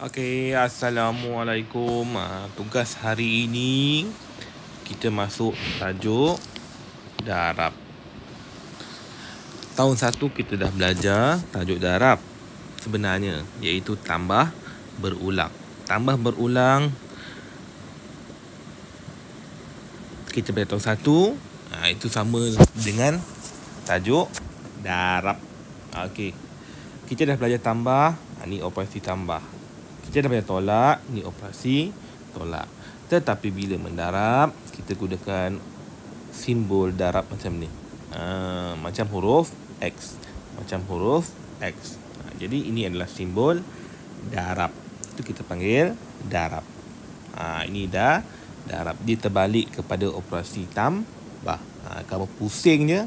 Okey, Assalamualaikum. Tugas hari ini kita masuk tajuk darab. Tahun 1 kita dah belajar tajuk darab sebenarnya, iaitu tambah berulang. Tambah berulang kita pada tahun 1 itu sama dengan tajuk darab. Okey. Kita dah belajar tambah, ni operasi tambah. Kita dah belajar tolak, ni operasi tolak. Tetapi bila mendarab, kita gunakan simbol darab macam ni. Macam huruf X. Macam huruf X. Jadi ini adalah simbol darab. Itu kita panggil darab. Ini dah darab. Dia terbalik kepada operasi tambah. Kalau pusing je,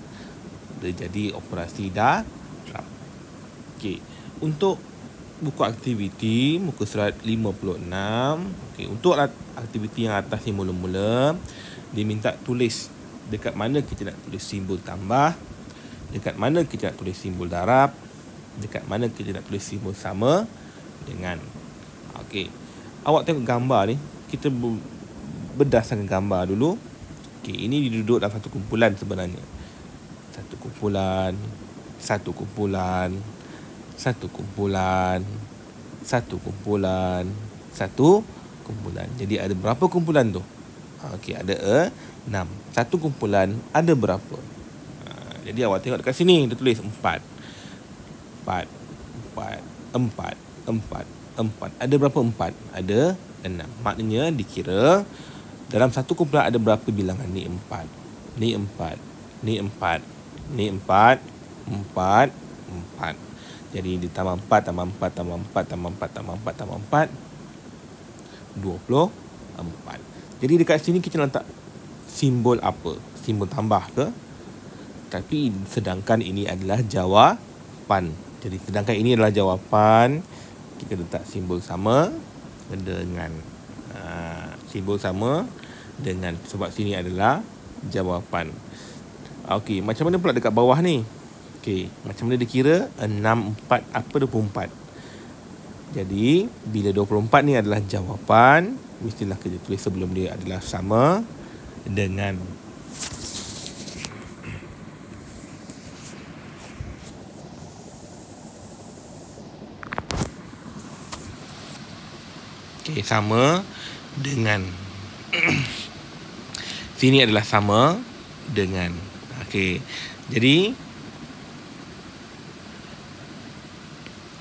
dia jadi operasi darab. Okey. Untuk buku aktiviti muka surat 56. Okey, untuk aktiviti yang atas ni mula-mula diminta tulis dekat mana kita nak tulis simbol tambah, dekat mana kita nak tulis simbol darab, dekat mana kita nak tulis simbol sama dengan. Okey. Awak tengok gambar ni, kita berdasarkan gambar dulu. Okey, ini diduduk dalam satu kumpulan sebenarnya. Satu kumpulan, satu kumpulan, satu kumpulan, satu kumpulan, satu kumpulan. Jadi ada berapa kumpulan tu? Okey, ada 6. Satu kumpulan ada berapa? Jadi awak tengok dekat sini, dia tulis 4. 4, 4, 4, 4, 4. Ada berapa 4? Ada 6. Maknanya dikira dalam satu kumpulan ada berapa bilangan? Ni 4, ni 4, ni 4, ni 4, 4, 4. Jadi ditambah 4, tambah 4, tambah 4, tambah 4, tambah 4, tambah 4, 24. Jadi dekat sini kita letak simbol apa? Simbol tambah ke? Tapi sedangkan ini adalah jawapan. Jadi sedangkan ini adalah jawapan, kita letak simbol sama dengan simbol sama dengan, sebab sini adalah jawapan. Okey, macam mana pula dekat bawah ni? Okey, macam mana dia kira? 6, 4, apa 24? Jadi, bila 24 ni adalah jawapan, mestilah kita tulis sebelum dia adalah sama dengan. Okey, sama dengan. Sini adalah sama dengan. Okey, jadi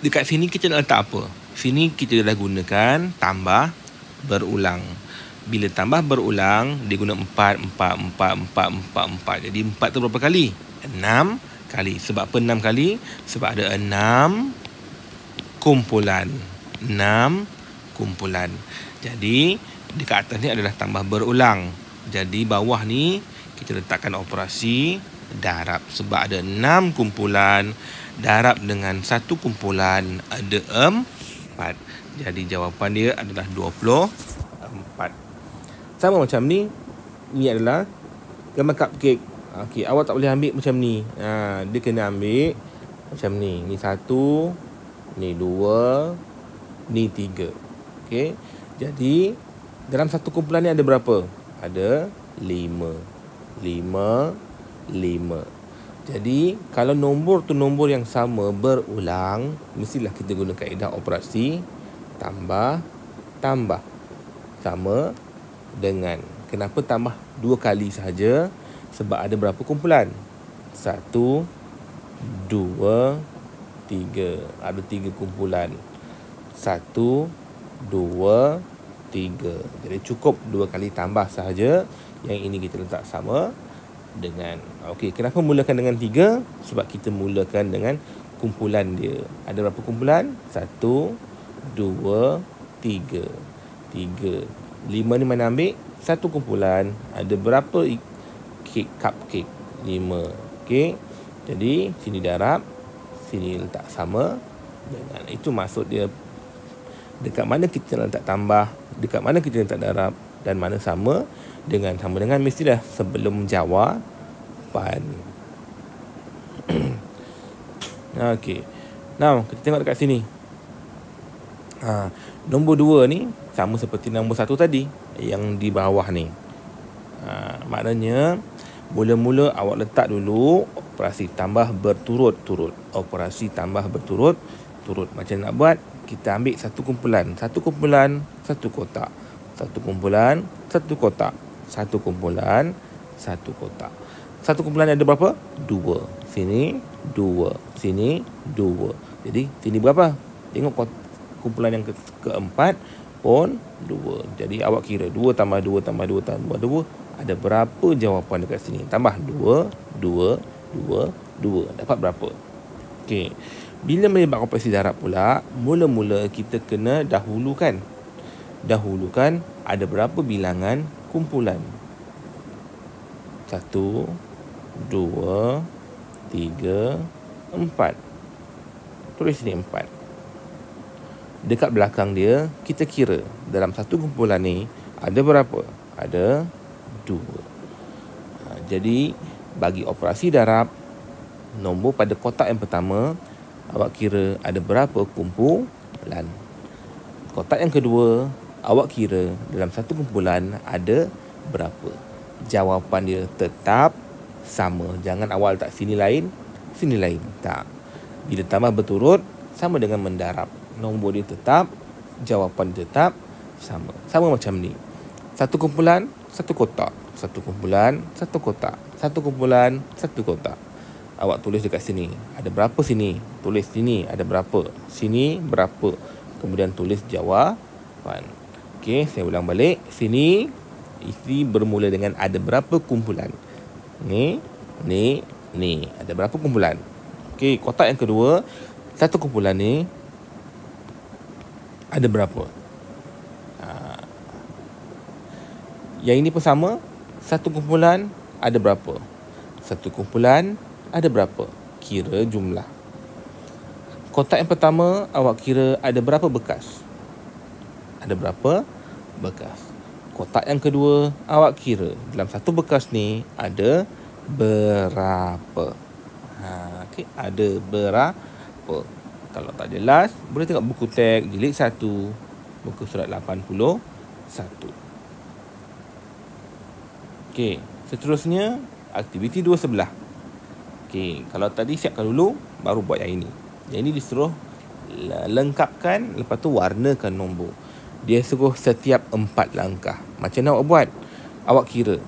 dekat sini kita nak letak apa? Sini kita dah gunakan tambah berulang. Bila tambah berulang, dia guna 4, 4, 4, 4, 4, 4. Jadi 4 tu berapa kali? 6 kali. Sebab apa 6 kali? Sebab ada 6 kumpulan. 6 kumpulan. Jadi dekat atas ni adalah tambah berulang. Jadi bawah ni kita letakkan operasi darab. Sebab ada 6 kumpulan, darab dengan satu kumpulan ada 4. Jadi jawapan dia adalah 24. Sama macam ni. Ni adalah gambar cupcake. Okey, awak tak boleh ambil macam ni. Dia kena ambil macam ni. Ni 1, ni 2, ni 3. Okey. Jadi dalam satu kumpulan ni ada berapa? Ada 5. 5, 5. Jadi, kalau nombor tu nombor yang sama berulang, mestilah kita guna kaedah operasi tambah, tambah. Sama dengan. Kenapa tambah 2 kali sahaja? Sebab ada berapa kumpulan? 1, 2, 3. Ada 3 kumpulan. 1, 2, 3. Jadi cukup 2 kali tambah sahaja. Yang ini kita letak sama dengan. Okey, kenapa mulakan dengan 3? Sebab kita mulakan dengan kumpulan dia. Ada berapa kumpulan? 1, 2, 3. 3. 5 ni mana ambil? Satu kumpulan. Ada berapa cupcake? 5. Okey. Jadi sini darab, sini letak sama dengan. Itu maksud dia. Dekat mana kita letak tambah, dekat mana kita letak darab, dan mana sama dengan. Sama dengan mestilah sebelum jawapan. Okey. Now, kita tengok dekat sini. Nombor 2 ni sama seperti nombor 1 tadi yang di bawah ni. Maknanya mula-mula awak letak dulu operasi tambah berturut-turut. Operasi tambah berturut-turut. Macam nak buat, kita ambil satu kumpulan, satu kotak. Satu kumpulan, satu kotak. Satu kumpulan, satu kotak. Satu kumpulan ada berapa? 2. Sini 2, sini 2. Jadi sini berapa? Tengok kumpulan yang keempat pun 2. Jadi awak kira 2 tambah 2 tambah 2 tambah 2, ada berapa jawapan dekat sini? Tambah 2, 2, 2, 2. Dapat berapa? Okey. Bila melibat operasi darab pula, mula-mula kita kena dahulukan ada berapa bilangan kumpulan. 1, 2, 3, 4. Tulis sini 4. Dekat belakang dia, kita kira dalam satu kumpulan ni ada berapa? Ada 2. Jadi bagi operasi darab, nombor pada kotak yang pertama, awak kira ada berapa kumpulan. Kotak yang kedua, awak kira dalam satu kumpulan ada berapa. Jawapan dia tetap sama. Jangan awal tak sini lain, sini lain. Tak. Bila tambah berturut, sama dengan mendarab. Nombor dia tetap, jawapan dia tetap sama. Sama macam ni. Satu kumpulan, satu kotak. Satu kumpulan, satu kotak. Satu kumpulan, satu kotak. Awak tulis dekat sini. Ada berapa sini? Tulis sini ada berapa. Sini berapa. Kemudian tulis jawapan. Okey, saya ulang balik. Sini isi bermula dengan ada berapa kumpulan. Ni. Ada berapa kumpulan? Okey, kotak yang kedua, satu kumpulan ni ada berapa? Yang ini pun sama. Satu kumpulan ada berapa? Satu kumpulan ada berapa? Kira jumlah. Kotak yang pertama, awak kira ada berapa bekas? Ada berapa bekas? Kotak yang kedua, awak kira dalam satu bekas ni ada berapa? Okay, ada berapa? Kalau tak jelas, boleh tengok buku teks jilid 1, muka surat 81. Okey, seterusnya aktiviti 2 sebelah. Okey, kalau tadi siapkan dulu, baru buat yang ini. Yang ini disuruh lengkapkan, lepas tu warnakan nombor. Dia suruh setiap 4 langkah. Macam mana awak buat? Awak kira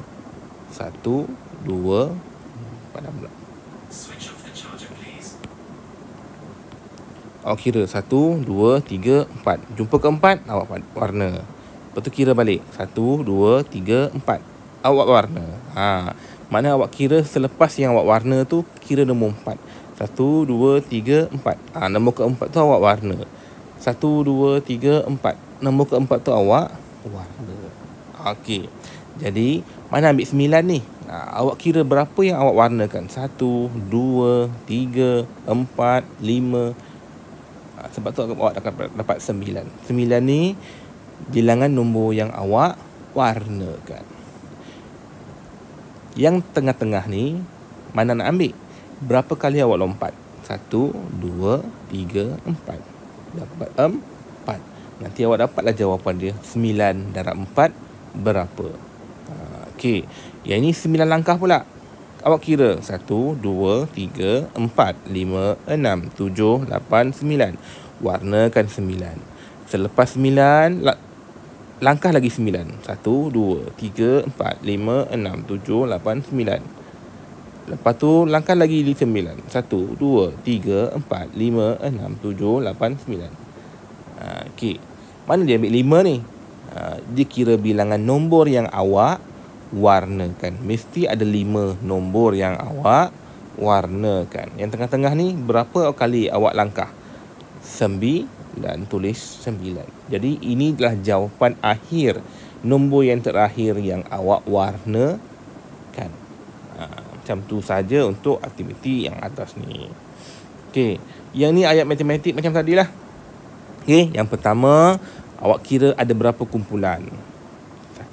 1, 2, padam pula. Awak kira 1, 2, 3, 4. Jumpa ke 4, awak warna. Lepas tu kira balik 1, 2, 3, 4. Awak warna. Mana awak kira selepas yang awak warna tu, kira nombor 4. 1, 2, 3, 4. Nombor keempat tu awak warna. 1, 2, 3, 4. Nombor keempat tu awak warna. Okey. Jadi, mana ambil 9 ni? Awak kira berapa yang awak warnakan? 1, 2, 3, 4, 5. Sebab tu awak akan dapat 9. 9 ni bilangan nombor yang awak warnakan. Yang tengah-tengah ni, mana nak ambil? Berapa kali awak lompat? 1, 2, 3, 4. Dapat 4. Nanti awak dapatlah jawapan dia. 9 darab 4 berapa? Okey. Yang ini 9 langkah pula. Awak kira 1, 2, 3, 4, 5, 6, 7, 8, 9. Warnakan 9. Selepas 9, langkah lagi 9. 1, 2, 3, 4, 5, 6, 7, 8, 9. Lepas tu langkah lagi 9. 1, 2, 3, 4, 5, 6, 7, 8, 9. Okey. Mana dia ambil 5 ni? Dia kira bilangan nombor yang awak warnakan. Mesti ada 5 nombor yang awak warnakan. Yang tengah-tengah ni berapa kali awak langkah? 9. Dan tulis 9. Jadi inilah jawapan akhir, nombor yang terakhir yang awak warnakan. Macam tu saja untuk aktiviti yang atas ni. Okey, yang ni ayat matematik macam tadilah. Okey, yang pertama, awak kira ada berapa kumpulan?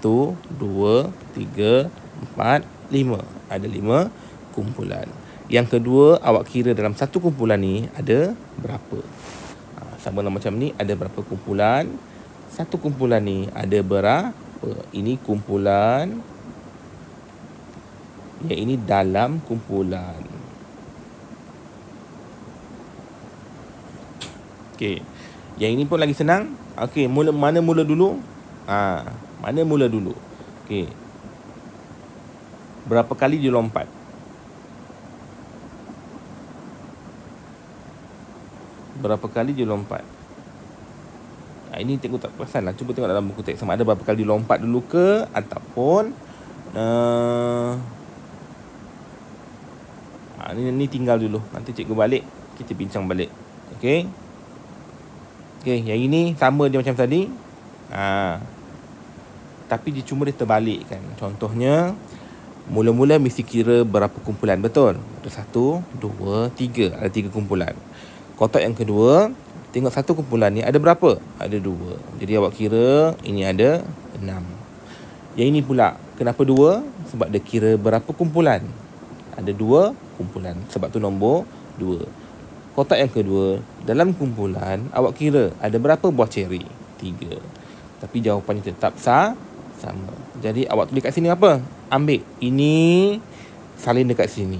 1, 2, 3, 4, 5. Ada 5 kumpulan. Yang kedua, awak kira dalam satu kumpulan ni ada berapa? sama lah macam ni, ada berapa kumpulan. Satu kumpulan ni ada berapa? Ini kumpulan, yang ini dalam kumpulan. Okey. Yang ini pun lagi senang. Okey, mana mula dulu? Mana mula dulu? Okey. Berapa kali dia lompat? Berapa kali dia lompat? Ini tengok tak perasan lah. Cuba tengok dalam buku teks sama ada berapa kali dia lompat dulu ke, ataupun ni tinggal dulu. Nanti cikgu balik, kita bincang balik. Okey. Okey, yang ini sama dia macam tadi. Tapi dia cuma dia terbalik kan. Contohnya, mula-mula mesti kira berapa kumpulan, betul? Ada 1, 2, 3. Ada 3 kumpulan. Kotak yang kedua, tengok satu kumpulan ni ada berapa? Ada 2. Jadi awak kira ini ada 6. Yang ini pula, kenapa 2? Sebab dia kira berapa kumpulan? Ada 2 kumpulan. Sebab tu nombor 2. Kotak yang kedua, dalam kumpulan awak kira ada berapa buah ceri? 3. Tapi jawapannya tetap sama. Jadi awak tulis kat sini apa? Ambil ini, salin dekat sini.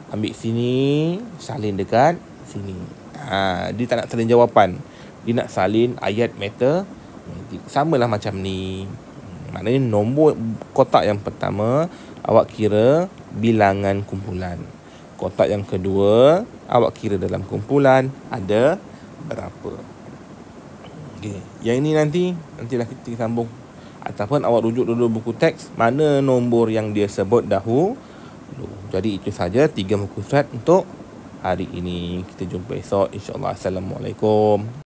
Ambil sini, salin dekat sini. Dia tak nak salin jawapan, dia nak salin ayat matematik. Samalah macam ni. Maknanya nombor kotak yang pertama awak kira bilangan kumpulan. Kotak yang kedua awak kira dalam kumpulan ada berapa. Okey, yang ini nantilah kita sambung, ataupun awak rujuk dulu buku teks mana nombor yang dia sebut dahulu. Jadi itu saja 3 muka surat untuk hari ini. Kita jumpa esok, insya-Allah. Assalamualaikum.